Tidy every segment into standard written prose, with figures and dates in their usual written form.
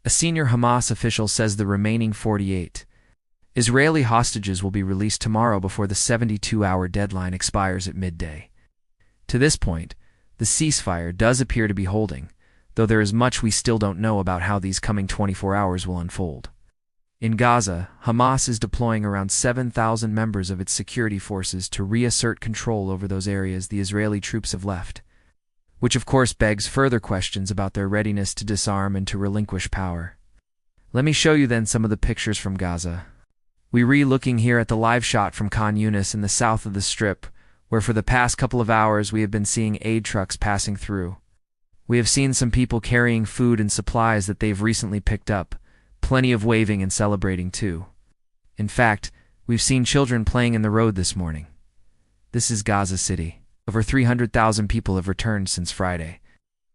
A senior Hamas official says the remaining 48 Israeli hostages will be released tomorrow before the 72-hour deadline expires at midday. To this point, the ceasefire does appear to be holding, though there is much we still don't know about how these coming 24 hours will unfold. In Gaza, Hamas is deploying around 7,000 members of its security forces to reassert control over those areas the Israeli troops have left, which of course begs further questions about their readiness to disarm and to relinquish power. Let me show you then some of the pictures from Gaza. We're looking here at the live shot from Khan Yunis in the south of the Strip, where for the past couple of hours we have been seeing aid trucks passing through. We have seen some people carrying food and supplies that they've recently picked up, plenty of waving and celebrating too. In fact, we've seen children playing in the road this morning. This is Gaza City. Over 300,000 people have returned since Friday,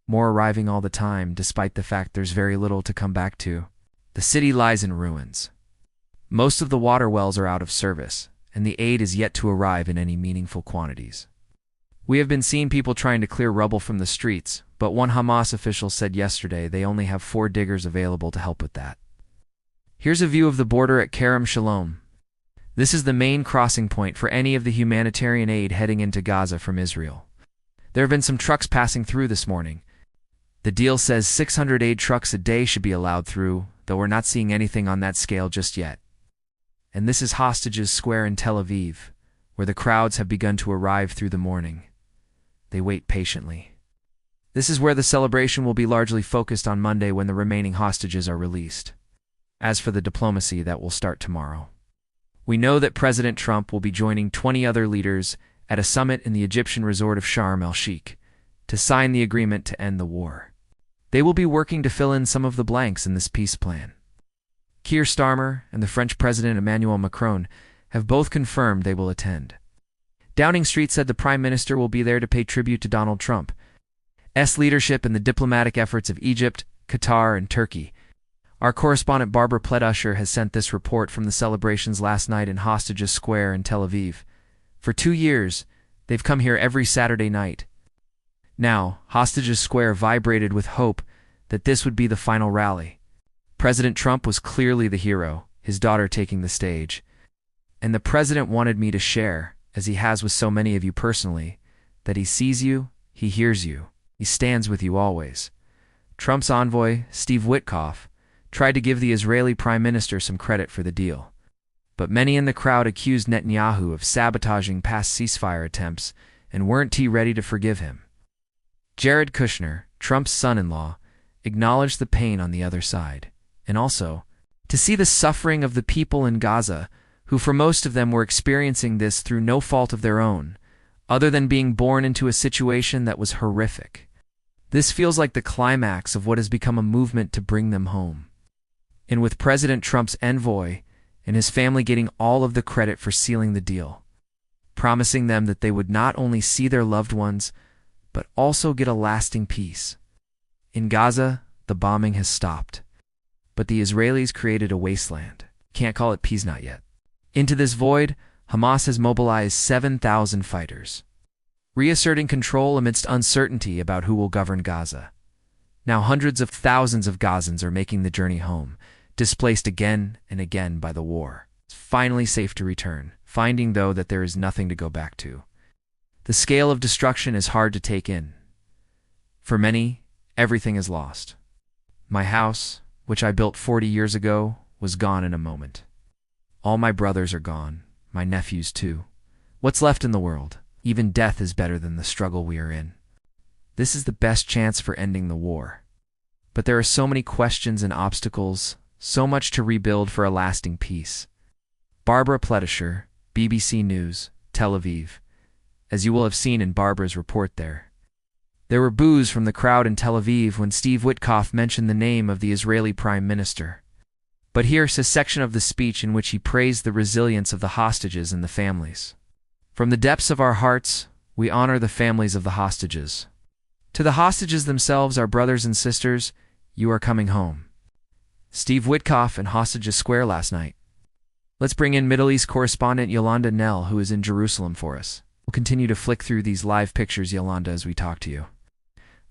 more arriving all the time despite the fact there's very little to come back to. The city lies in ruins. Most of the water wells are out of service, and the aid is yet to arrive in any meaningful quantities. We have been seeing people trying to clear rubble from the streets, but one Hamas official said yesterday they only have 4 diggers available to help with that. Here's a view of the border at Kerem Shalom. This is the main crossing point for any of the humanitarian aid heading into Gaza from Israel. There have been some trucks passing through this morning. The deal says 600 aid trucks a day should be allowed through, though we're not seeing anything on that scale just yet. And this is Hostages Square in Tel Aviv, where the crowds have begun to arrive through the morning. They wait patiently. This is where the celebration will be largely focused on Monday when the remaining hostages are released. As for the diplomacy, that will start tomorrow. We know that President Trump will be joining 20 other leaders at a summit in the Egyptian resort of Sharm el-Sheikh to sign the agreement to end the war. They will be working to fill in some of the blanks in this peace plan. Keir Starmer and the French President Emmanuel Macron have both confirmed they will attend. Downing Street said the Prime Minister will be there to pay tribute to Donald Trump's leadership in the diplomatic efforts of Egypt, Qatar, and Turkey. Our correspondent Barbara Pledusher has sent this report from the celebrations last night in Hostages Square in Tel Aviv. For 2 years, they've come here every Saturday night. Now, Hostages Square vibrated with hope that this would be the final rally. President Trump was clearly the hero, his daughter taking the stage. And the president wanted me to share, as he has with so many of you personally, that he sees you, he hears you, he stands with you always. Trump's envoy, Steve Witkoff, tried to give the Israeli Prime Minister some credit for the deal. But many in the crowd accused Netanyahu of sabotaging past ceasefire attempts and weren't ready to forgive him. Jared Kushner, Trump's son-in-law, acknowledged the pain on the other side. And also, to see the suffering of the people in Gaza, who for most of them were experiencing this through no fault of their own, other than being born into a situation that was horrific. This feels like the climax of what has become a movement to bring them home. And with President Trump's envoy and his family getting all of the credit for sealing the deal, promising them that they would not only see their loved ones, but also get a lasting peace. In Gaza, the bombing has stopped. But the Israelis created a wasteland. Can't call it peace not yet. Into this void, Hamas has mobilized 7,000 fighters, reasserting control amidst uncertainty about who will govern Gaza. Now hundreds of thousands of Gazans are making the journey home, displaced again and again by the war. It's finally safe to return, finding though that there is nothing to go back to. The scale of destruction is hard to take in. For many, everything is lost. My house, which I built 40 years ago, was gone in a moment. All my brothers are gone, my nephews too. What's left in the world? Even death is better than the struggle we are in. This is the best chance for ending the war. But there are so many questions and obstacles, so much to rebuild for a lasting peace. Barbara Pledusher, BBC News, Tel Aviv. As you will have seen in Barbara's report there. There were boos from the crowd in Tel Aviv when Steve Witkoff mentioned the name of the Israeli Prime Minister. But here's a section of the speech in which he praised the resilience of the hostages and the families. From the depths of our hearts, we honor the families of the hostages. To the hostages themselves, our brothers and sisters, you are coming home. Steve Witkoff in Hostages Square last night. Let's bring in Middle East correspondent Yolanda Nell, who is in Jerusalem for us. We'll continue to flick through these live pictures, Yolanda, as we talk to you.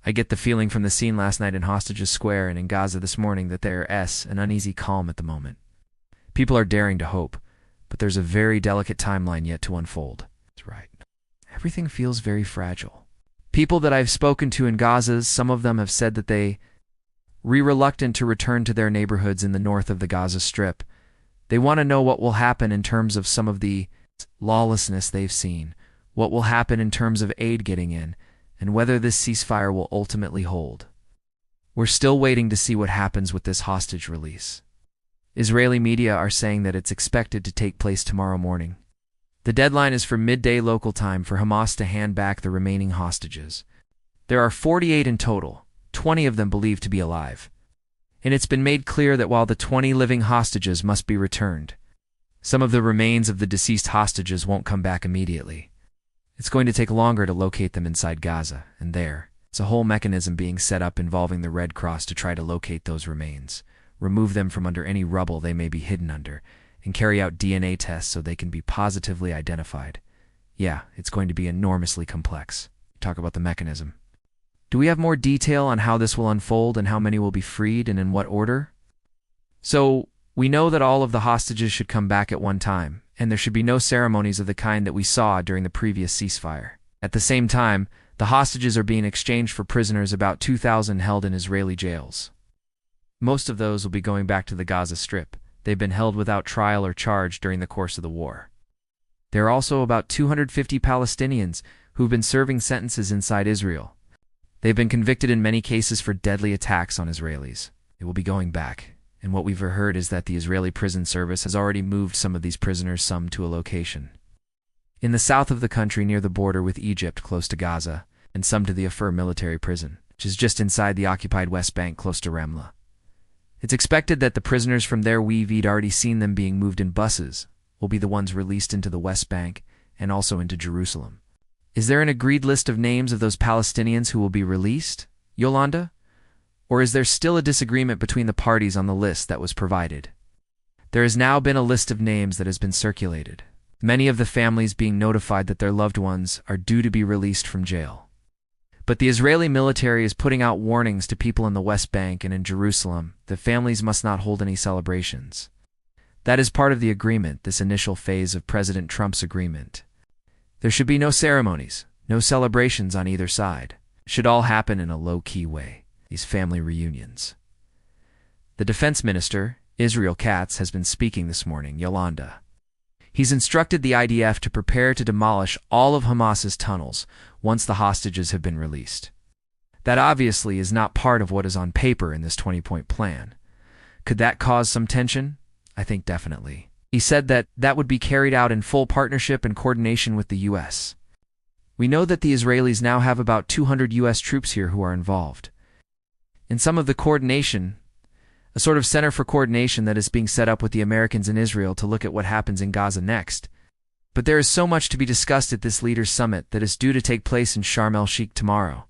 I get the feeling from the scene last night in Hostages Square and in Gaza this morning that there is an uneasy calm at the moment. People are daring to hope, but there's a very delicate timeline yet to unfold. That's right. Everything feels very fragile. People that I've spoken to in Gaza, some of them have said that they are reluctant to return to their neighborhoods in the north of the Gaza Strip. They want to know what will happen in terms of some of the lawlessness they've seen, what will happen in terms of aid getting in, and whether this ceasefire will ultimately hold. We're still waiting to see what happens with this hostage release. Israeli media are saying that it's expected to take place tomorrow morning. The deadline is for midday local time for Hamas to hand back the remaining hostages. There are 48 in total, 20 of them believed to be alive. And it's been made clear that while the 20 living hostages must be returned, some of the remains of the deceased hostages won't come back immediately. It's going to take longer to locate them inside Gaza, and there's a whole mechanism being set up involving the Red Cross to try to locate those remains, remove them from under any rubble they may be hidden under, and carry out DNA tests so they can be positively identified. Yeah, it's going to be enormously complex. Talk about the mechanism. Do we have more detail on how this will unfold and how many will be freed and in what order? So, we know that all of the hostages should come back at one time, and there should be no ceremonies of the kind that we saw during the previous ceasefire. At the same time, the hostages are being exchanged for prisoners, about 2,000 held in Israeli jails. Most of those will be going back to the Gaza Strip. They've been held without trial or charge during the course of the war. There are also about 250 Palestinians who've been serving sentences inside Israel. They've been convicted in many cases for deadly attacks on Israelis. They will be going back, and what we've heard is that the Israeli prison service has already moved some of these prisoners, some to a location in the south of the country near the border with Egypt close to Gaza, and some to the Afur military prison, which is just inside the occupied West Bank close to Ramla. It's expected that the prisoners from there, we've already seen them being moved in buses, will be the ones released into the West Bank and also into Jerusalem. Is there an agreed list of names of those Palestinians who will be released, Yolanda? Or is there still a disagreement between the parties on the list that was provided? There has now been a list of names that has been circulated, many of the families being notified that their loved ones are due to be released from jail. But the Israeli military is putting out warnings to people in the West Bank and in Jerusalem that families must not hold any celebrations. That is part of the agreement, this initial phase of President Trump's agreement. There should be no ceremonies, no celebrations on either side. It should all happen in a low-key way, these family reunions. The defense minister, Israel Katz, has been speaking this morning, Yolanda. He's instructed the IDF to prepare to demolish all of Hamas's tunnels once the hostages have been released. That obviously is not part of what is on paper in this 20-point plan. Could that cause some tension? I think definitely. He said that would be carried out in full partnership and coordination with the U.S. We know that the Israelis now have about 200 U.S. troops here who are involved. In some of the coordination, a sort of center for coordination that is being set up with the Americans in Israel to look at what happens in Gaza next. But there is so much to be discussed at this leaders' summit that is due to take place in Sharm el-Sheikh tomorrow,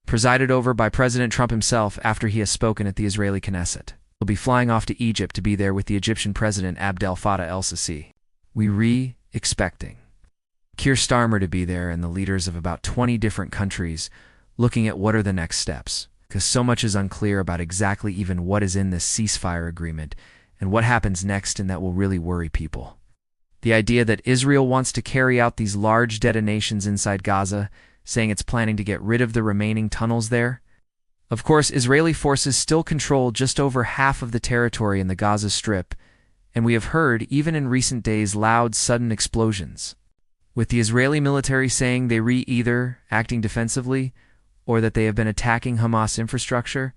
presided over by President Trump himself after he has spoken at the Israeli Knesset. He'll be flying off to Egypt to be there with the Egyptian President Abdel Fattah el-Sisi. We expecting Keir Starmer to be there and the leaders of about 20 different countries looking at what are the next steps, because so much is unclear about exactly even what is in this ceasefire agreement and what happens next, and that will really worry people. The idea that Israel wants to carry out these large detonations inside Gaza, saying it's planning to get rid of the remaining tunnels there. Of course, Israeli forces still control just over half of the territory in the Gaza Strip, and we have heard, even in recent days, loud, sudden explosions, with the Israeli military saying they either acting defensively or that they have been attacking Hamas infrastructure.